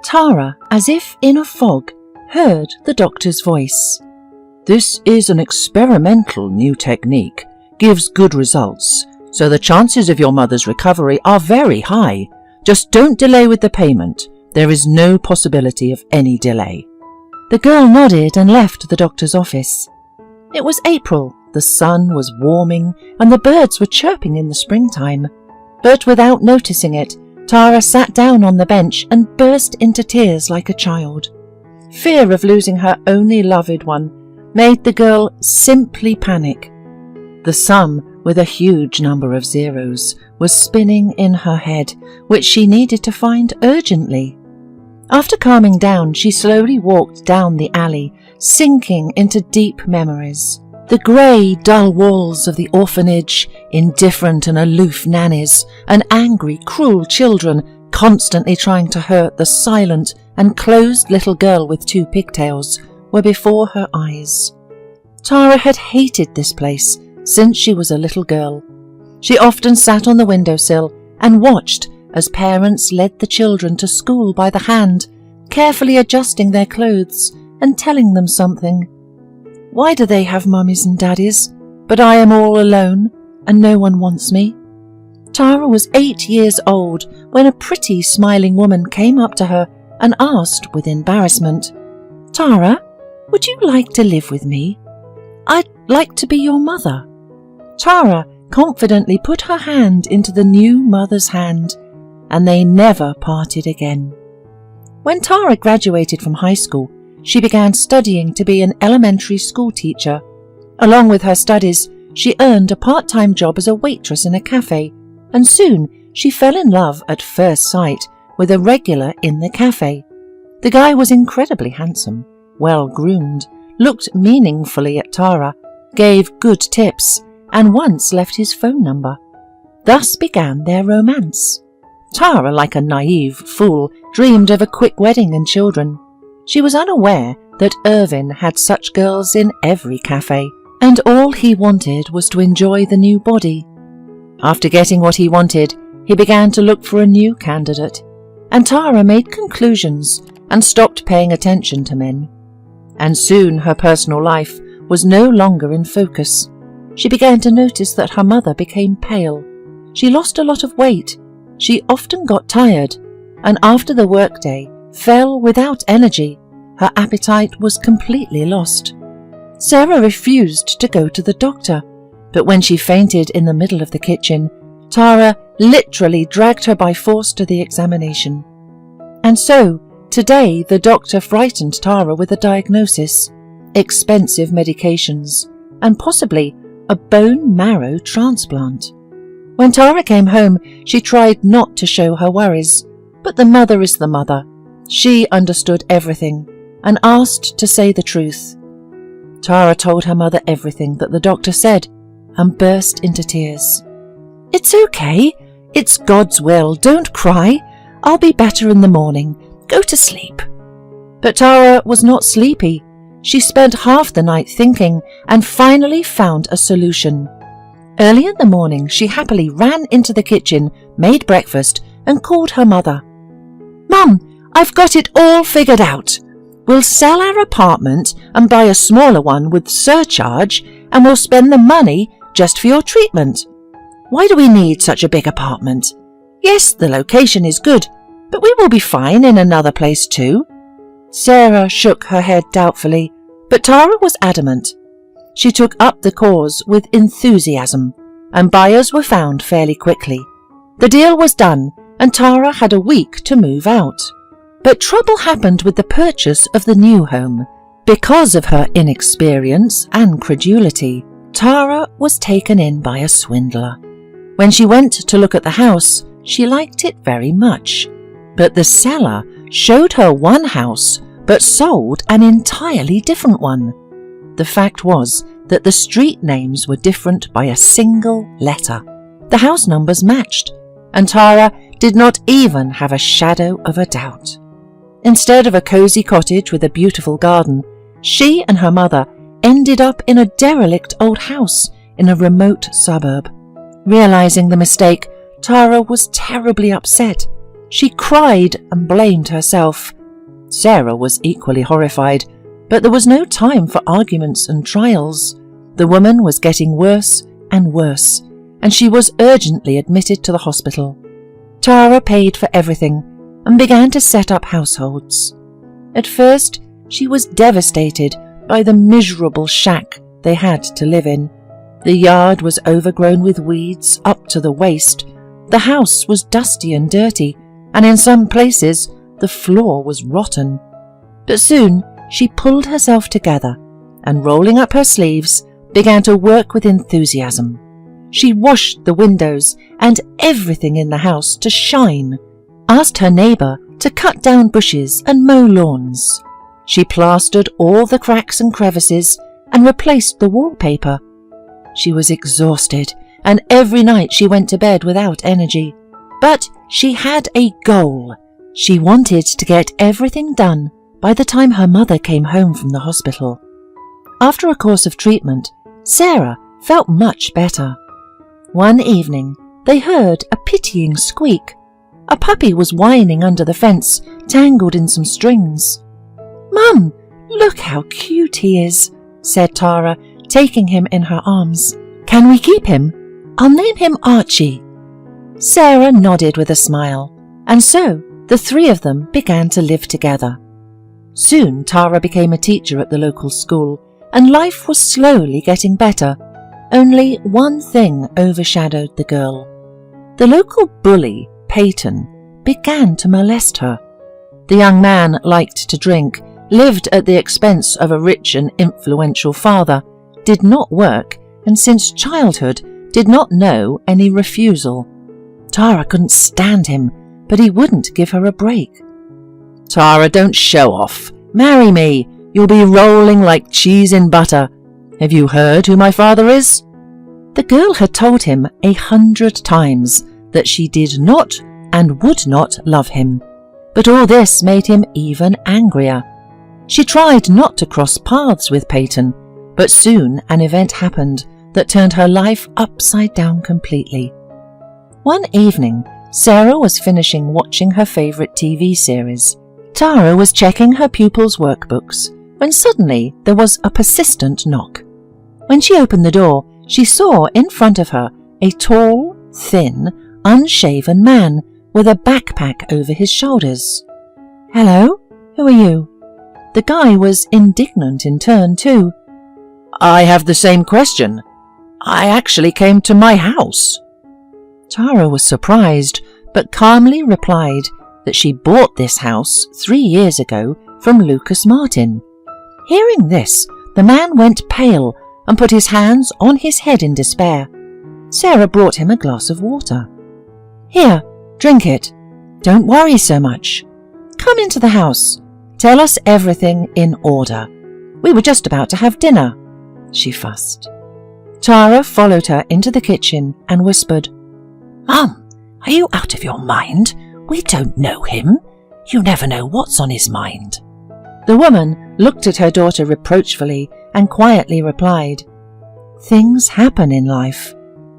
Tara, as if in a fog, heard the doctor's voice. This is an experimental new technique. Gives good results, so the chances of your mother's recovery are very high. Just don't delay with the payment. There is no possibility of any delay. The girl nodded and left the doctor's office. It was April, the sun was warming, and the birds were chirping in the springtime. But without noticing it, Tara sat down on the bench and burst into tears like a child. Fear of losing her only loved one made the girl simply panic. The sum, with a huge number of zeros, was spinning in her head, which she needed to find urgently. After calming down, she slowly walked down the alley, sinking into deep memories. The grey, dull walls of the orphanage, indifferent and aloof nannies, and angry, cruel children constantly trying to hurt the silent and closed little girl with 2 pigtails, were before her eyes. Tara had hated this place since she was a little girl. She often sat on the windowsill and watched as parents led the children to school by the hand, carefully adjusting their clothes and telling them something. Why do they have mummies and daddies, but I am all alone and no one wants me? Tara was 8 years old when a pretty, smiling woman came up to her and asked with embarrassment, "Tara, would you like to live with me? I'd like to be your mother." Tara confidently put her hand into the new mother's hand, and they never parted again. When Tara graduated from high school, she began studying to be an elementary school teacher. Along with her studies, she earned a part-time job as a waitress in a cafe, and soon she fell in love at first sight with a regular in the cafe. The guy was incredibly handsome, well-groomed, looked meaningfully at Tara, gave good tips, and once left his phone number. Thus began their romance. Tara, like a naive fool, dreamed of a quick wedding and children. She was unaware that Irvin had such girls in every cafe, and all he wanted was to enjoy the new body. After getting what he wanted, he began to look for a new candidate, and Tara made conclusions and stopped paying attention to men. And soon her personal life was no longer in focus. She began to notice that her mother became pale. She lost a lot of weight. She often got tired, and after the workday, fell without energy. Her appetite was completely lost. Sarah refused to go to the doctor, but when she fainted in the middle of the kitchen, Tara literally dragged her by force to the examination. And so, today the doctor frightened Tara with a diagnosis, expensive medications, and possibly a bone marrow transplant. When Tara came home, she tried not to show her worries, but the mother is the mother. She understood everything and asked to say the truth. Tara told her mother everything that the doctor said and burst into tears. "It's okay. It's God's will. Don't cry. I'll be better in the morning. Go to sleep." But Tara was not sleepy. She spent half the night thinking and finally found a solution. Early in the morning, she happily ran into the kitchen, made breakfast, and called her mother. "Mum, I've got it all figured out. We'll sell our apartment and buy a smaller one with surcharge, and we'll spend the money just for your treatment. Why do we need such a big apartment? Yes, the location is good, but we will be fine in another place too." Sarah shook her head doubtfully, but Tara was adamant. She took up the cause with enthusiasm, and buyers were found fairly quickly. The deal was done, and Tara had a week to move out. But trouble happened with the purchase of the new home. Because of her inexperience and credulity, Tara was taken in by a swindler. When she went to look at the house, she liked it very much. But the seller showed her one house, but sold an entirely different one. The fact was that the street names were different by a single letter. The house numbers matched, and Tara did not even have a shadow of a doubt. Instead of a cosy cottage with a beautiful garden, she and her mother ended up in a derelict old house in a remote suburb. Realizing the mistake, Tara was terribly upset, She cried and blamed herself. Sarah was equally horrified, but there was no time for arguments and trials. The woman was getting worse and worse, and she was urgently admitted to the hospital. Tara paid for everything and began to set up households. At first, she was devastated by the miserable shack they had to live in. The yard was overgrown with weeds up to the waist. The house was dusty and dirty, and in some places the floor was rotten. But soon she pulled herself together and, rolling up her sleeves, began to work with enthusiasm. She washed the windows and everything in the house to shine, asked her neighbour to cut down bushes and mow lawns. She plastered all the cracks and crevices and replaced the wallpaper. She was exhausted, and every night she went to bed without energy. But she had a goal. She wanted to get everything done by the time her mother came home from the hospital. After a course of treatment, Sarah felt much better. One evening, they heard a pitying squeak. A puppy was whining under the fence, tangled in some strings. "Mum, look how cute he is," said Tara, taking him in her arms. "Can we keep him? I'll name him Archie." Sarah nodded with a smile, and so the three of them began to live together. Soon Tara became a teacher at the local school, and life was slowly getting better. Only one thing overshadowed the girl. The local bully, Peyton, began to molest her. The young man liked to drink, lived at the expense of a rich and influential father, did not work, and since childhood did not know any refusal. Tara couldn't stand him, but he wouldn't give her a break. "Tara, don't show off. Marry me. You'll be rolling like cheese in butter. Have you heard who my father is?" The girl had told him 100 times that she did not and would not love him, but all this made him even angrier. She tried not to cross paths with Peyton, but soon an event happened that turned her life upside down completely. One evening, Sarah was finishing watching her favourite TV series. Tara was checking her pupils' workbooks when suddenly there was a persistent knock. When she opened the door, she saw in front of her a tall, thin, unshaven man with a backpack over his shoulders. "Hello, who are you?" The guy was indignant in turn too. "I have the same question. I actually came to my house." Tara was surprised, but calmly replied that she bought this house 3 years ago from Lucas Martin. Hearing this, the man went pale and put his hands on his head in despair. Sarah brought him a glass of water. "Here, drink it. Don't worry so much. Come into the house. Tell us everything in order. We were just about to have dinner," she fussed. Tara followed her into the kitchen and whispered, "Mum, are you out of your mind? We don't know him. You never know what's on his mind." The woman looked at her daughter reproachfully and quietly replied, "Things happen in life.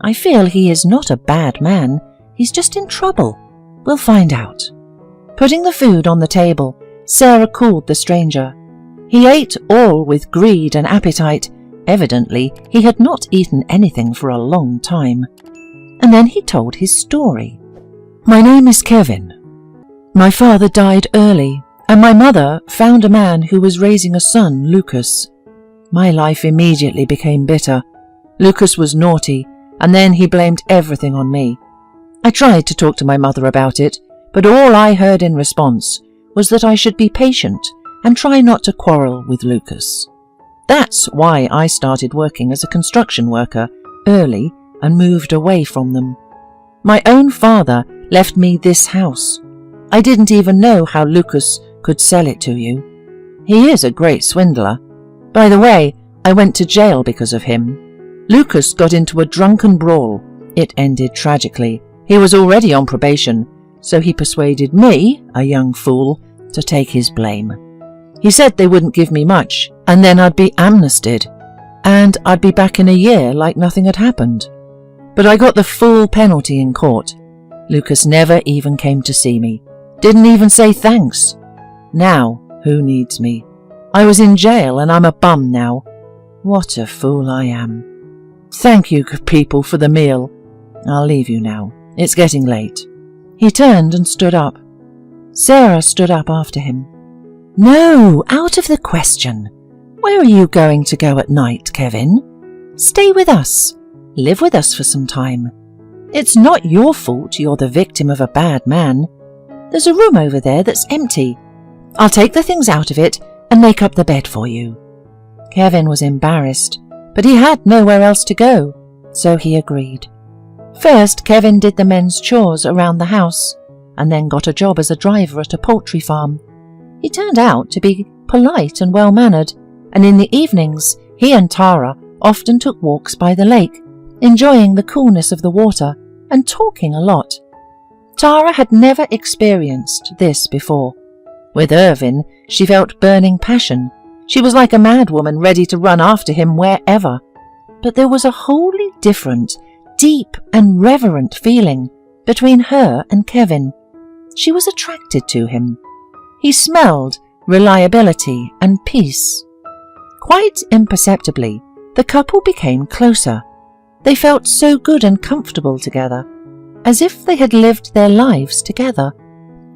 I feel he is not a bad man. He's just in trouble. We'll find out." Putting the food on the table, Sarah cooled the stranger. He ate all with greed and appetite. Evidently, he had not eaten anything for a long time. And then he told his story. "My name is Kevin. My father died early, and my mother found a man who was raising a son, Lucas. My life immediately became bitter. Lucas was naughty, and then he blamed everything on me. I tried to talk to my mother about it, but all I heard in response was that I should be patient and try not to quarrel with Lucas. That's why I started working as a construction worker early and moved away from them. My own father left me this house. I didn't even know how Lucas could sell it to you. He is a great swindler. By the way, I went to jail because of him. Lucas got into a drunken brawl. It ended tragically. He was already on probation, so he persuaded me, a young fool, to take his blame. He said they wouldn't give me much, and then I'd be amnested, and I'd be back in a year like nothing had happened. But I got the full penalty in court. Lucas never even came to see me. Didn't even say thanks. Now, who needs me? I was in jail and I'm a bum now. What a fool I am. Thank you, people, for the meal. I'll leave you now. It's getting late. He turned and stood up. Sarah stood up after him. No, out of the question. Where are you going to go at night, Kevin? Stay with us. Live with us for some time. It's not your fault you're the victim of a bad man. There's a room over there that's empty. I'll take the things out of it and make up the bed for you. Kevin was embarrassed, but he had nowhere else to go, so he agreed. First, Kevin did the men's chores around the house, and then got a job as a driver at a poultry farm. He turned out to be polite and well-mannered, and in the evenings he and Tara often took walks by the lake, enjoying the coolness of the water and talking a lot. Tara had never experienced this before. With Irvin, she felt burning passion. She was like a madwoman ready to run after him wherever. But there was a wholly different, deep and reverent feeling between her and Kevin. She was attracted to him. He smelled reliability and peace. Quite imperceptibly, the couple became closer. They felt so good and comfortable together, as if they had lived their lives together.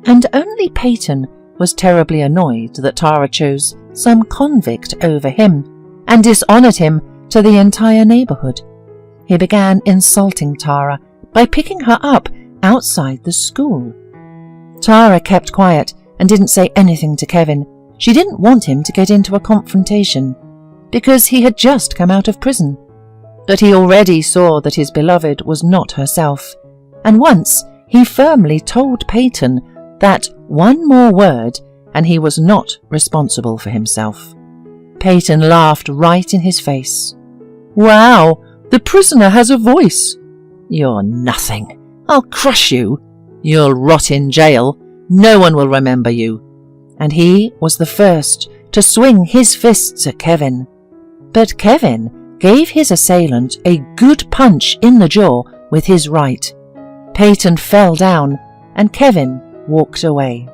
And only Peyton was terribly annoyed that Tara chose some convict over him and dishonoured him to the entire neighbourhood. He began insulting Tara by picking her up outside the school. Tara kept quiet and didn't say anything to Kevin. She didn't want him to get into a confrontation, because he had just come out of prison. But he already saw that his beloved was not herself, and once he firmly told Peyton that one more word and he was not responsible for himself. Peyton laughed right in his face. Wow, the prisoner has a voice. You're nothing. I'll crush you. You'll rot in jail. No one will remember you. And he was the first to swing his fists at Kevin. But Kevin gave his assailant a good punch in the jaw with his right. Peyton fell down and Kevin walked away.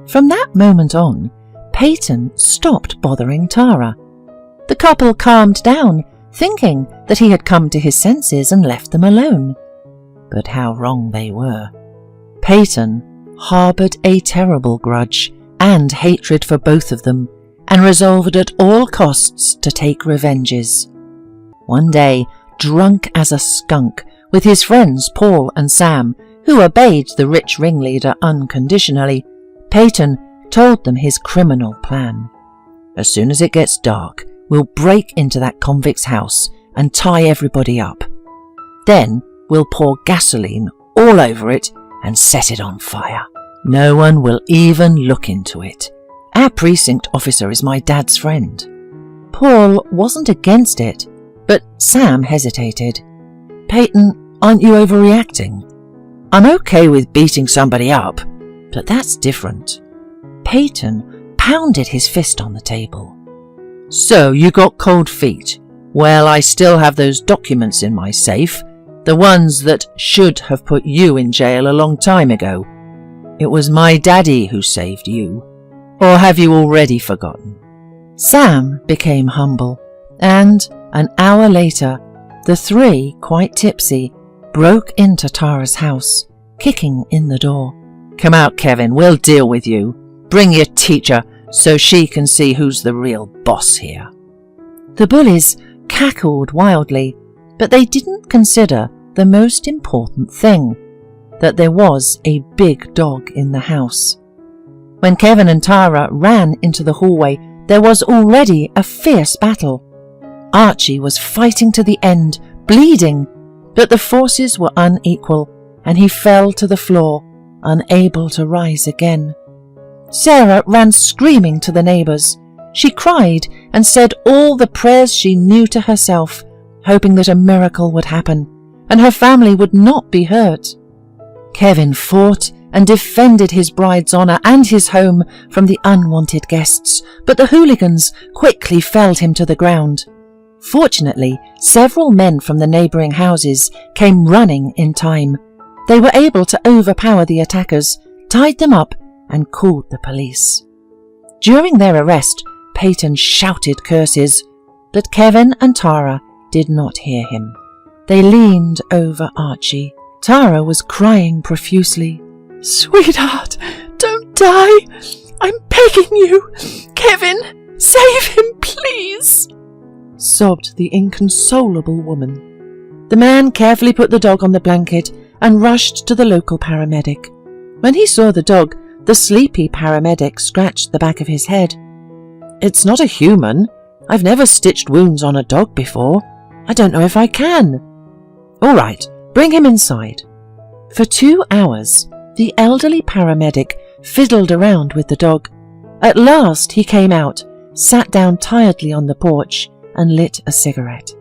From that moment on, Peyton stopped bothering Tara. The couple calmed down, thinking that he had come to his senses and left them alone. But how wrong they were. Peyton harboured a terrible grudge and hatred for both of them, and resolved at all costs to take revenges. One day, drunk as a skunk, with his friends Paul and Sam, who obeyed the rich ringleader unconditionally, Peyton told them his criminal plan. As soon as it gets dark, we'll break into that convict's house and tie everybody up. Then we'll pour gasoline all over it and set it on fire. No one will even look into it. Our precinct officer is my dad's friend. Paul wasn't against it, but Sam hesitated. Peyton, aren't you overreacting? I'm okay with beating somebody up, but that's different. Peyton pounded his fist on the table. So you got cold feet. Well, I still have those documents in my safe, the ones that should have put you in jail a long time ago. It was my daddy who saved you. Or have you already forgotten? Sam became humble, and an hour later, the three, quite tipsy, broke into Tara's house, kicking in the door. Come out, Kevin, we'll deal with you. Bring your teacher so she can see who's the real boss here. The bullies cackled wildly, but they didn't consider the most important thing, that there was a big dog in the house. When Kevin and Tara ran into the hallway, there was already a fierce battle. Archie was fighting to the end, bleeding, but the forces were unequal, and he fell to the floor, unable to rise again. Sarah ran screaming to the neighbours. She cried and said all the prayers she knew to herself, hoping that a miracle would happen, and her family would not be hurt. Kevin fought and defended his bride's honour and his home from the unwanted guests, but the hooligans quickly felled him to the ground. Fortunately, several men from the neighbouring houses came running in time, They were able to overpower the attackers, tied them up, and called the police. During their arrest, Peyton shouted curses, but Kevin and Tara did not hear him. They leaned over Archie. Tara was crying profusely. "Sweetheart, don't die! I'm begging you! Kevin, save him, please!" sobbed the inconsolable woman. The man carefully put the dog on the blanket and rushed to the local paramedic. When he saw the dog, the sleepy paramedic scratched the back of his head. "It's not a human. I've never stitched wounds on a dog before. I don't know if I can." "All right, bring him inside." For 2 hours, the elderly paramedic fiddled around with the dog. At last he came out, sat down tiredly on the porch, and lit a cigarette.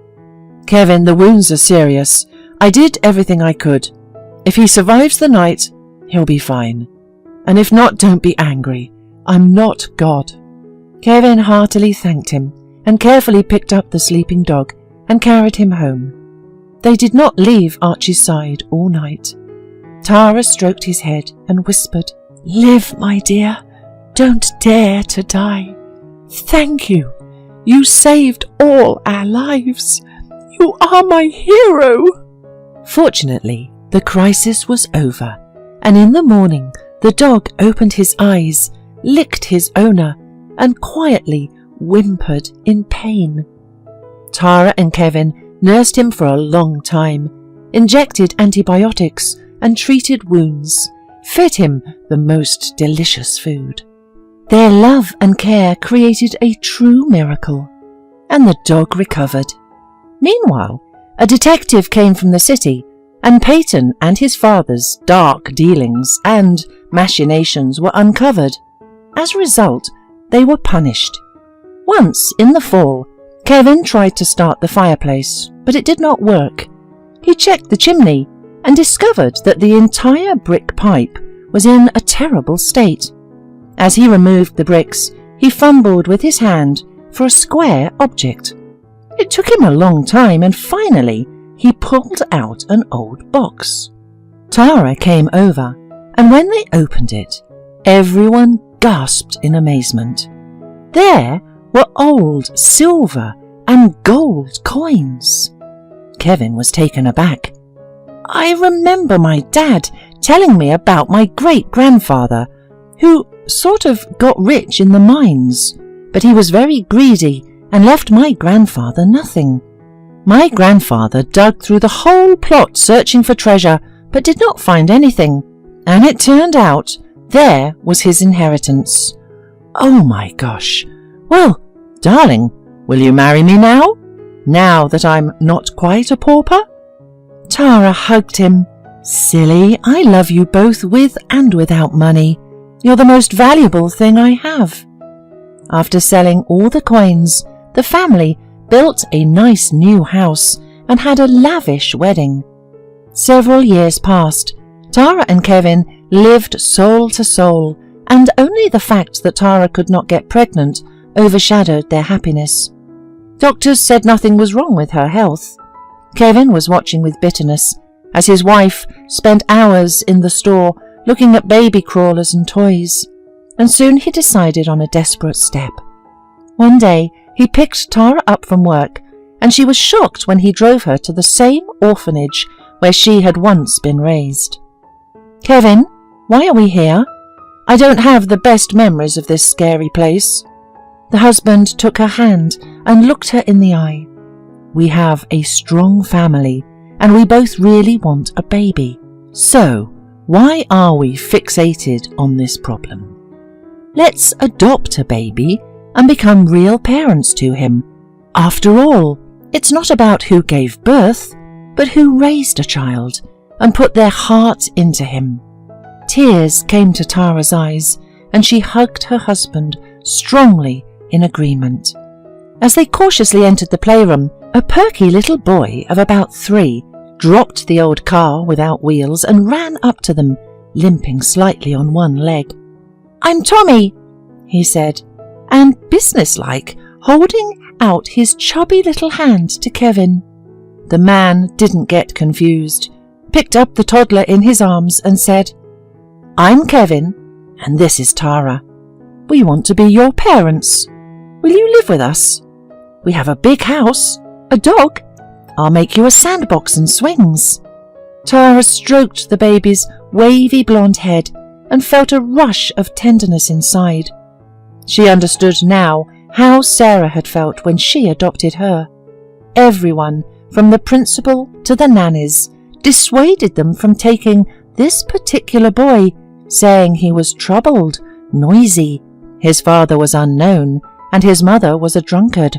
"Kevin, the wounds are serious. I did everything I could. If he survives the night, he'll be fine. And if not, don't be angry. I'm not God." Kevin heartily thanked him and carefully picked up the sleeping dog and carried him home. They did not leave Archie's side all night. Tara stroked his head and whispered, "Live, my dear. Don't dare to die. Thank you. You saved all our lives. You are my hero." Fortunately, the crisis was over, and in the morning the dog opened his eyes, licked his owner, and quietly whimpered in pain. Tara and Kevin nursed him for a long time, injected antibiotics and treated wounds, fed him the most delicious food. Their love and care created a true miracle, and the dog recovered. Meanwhile, a detective came from the city, and Peyton and his father's dark dealings and machinations were uncovered. As a result, they were punished. Once, in the fall, Kevin tried to start the fireplace, but it did not work. He checked the chimney and discovered that the entire brick pipe was in a terrible state. As he removed the bricks, he fumbled with his hand for a square object. It took him a long time, and finally he pulled out an old box. Tara came over, and when they opened it, everyone gasped in amazement. There were old silver and gold coins. Kevin was taken aback. "I remember my dad telling me about my great-grandfather, who sort of got rich in the mines, but he was very greedy and left my grandfather nothing. My grandfather dug through the whole plot searching for treasure, but did not find anything, and it turned out there was his inheritance." "Oh my gosh. Well, darling, will you marry me now that I'm not quite a pauper?" Tara hugged him. "Silly, I love you both with and without money. You're the most valuable thing I have." After selling all the coins, the family built a nice new house and had a lavish wedding. Several years passed. Tara and Kevin lived soul to soul, and only the fact that Tara could not get pregnant overshadowed their happiness. Doctors said nothing was wrong with her health. Kevin was watching with bitterness as his wife spent hours in the store looking at baby crawlers and toys, and soon he decided on a desperate step. One day he picked Tara up from work, and she was shocked when he drove her to the same orphanage where she had once been raised. "Kevin, why are we here? I don't have the best memories of this scary place." The husband took her hand and looked her in the eye. "We have a strong family, and we both really want a baby. So, why are we fixated on this problem? Let's adopt a baby and become real parents to him. After all, it's not about who gave birth, but who raised a child and put their heart into him." Tears came to Tara's eyes, and she hugged her husband strongly in agreement. As they cautiously entered the playroom, a perky little boy of about 3 dropped the old car without wheels and ran up to them, limping slightly on one leg. "I'm Tommy," he said, and businesslike, holding out his chubby little hand to Kevin. The man didn't get confused. picked up the toddler in his arms and said, "I'm Kevin, and this is Tara. We want to be your parents. Will you live with us? We have a big house, a dog. I'll make you a sandbox and swings." Tara stroked the baby's wavy blonde head and felt a rush of tenderness inside. She understood now how Sarah had felt when she adopted her. Everyone, from the principal to the nannies, dissuaded them from taking this particular boy, saying he was troubled, noisy, his father was unknown, and his mother was a drunkard.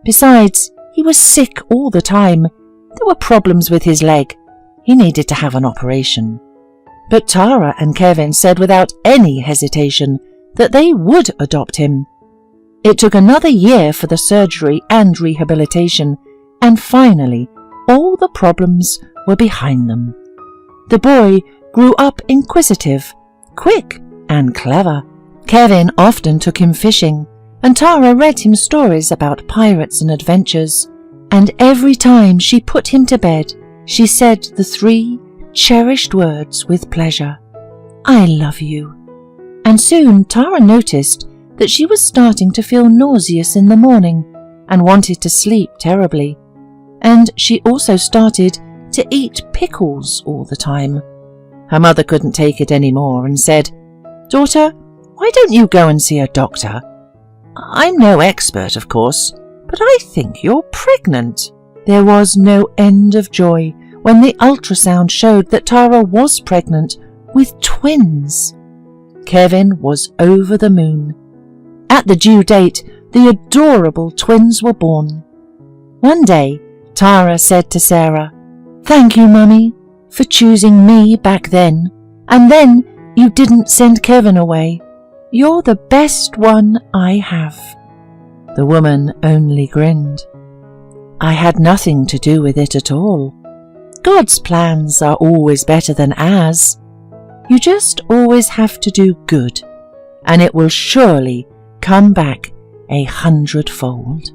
Besides, he was sick all the time. There were problems with his leg. He needed to have an operation. But Tara and Kevin said without any hesitation that they would adopt him. It took another year for the surgery and rehabilitation, and finally all the problems were behind them. The boy grew up inquisitive, quick and clever. Kevin often took him fishing, and Tara read him stories about pirates and adventures, and every time she put him to bed, she said the 3 cherished words with pleasure: "I love you." And soon Tara noticed that she was starting to feel nauseous in the morning and wanted to sleep terribly. And she also started to eat pickles all the time. Her mother couldn't take it anymore and said, "Daughter, why don't you go and see a doctor? I'm no expert, of course, but I think you're pregnant." There was no end of joy when the ultrasound showed that Tara was pregnant with twins. Kevin was over the moon. At the due date, the adorable twins were born. One day, Tara said to Sarah, "Thank you, Mummy, for choosing me back then, and then you didn't send Kevin away. You're the best one I have." The woman only grinned. "I had nothing to do with it at all. God's plans are always better than ours. You just always have to do good, and it will surely come back 100-fold.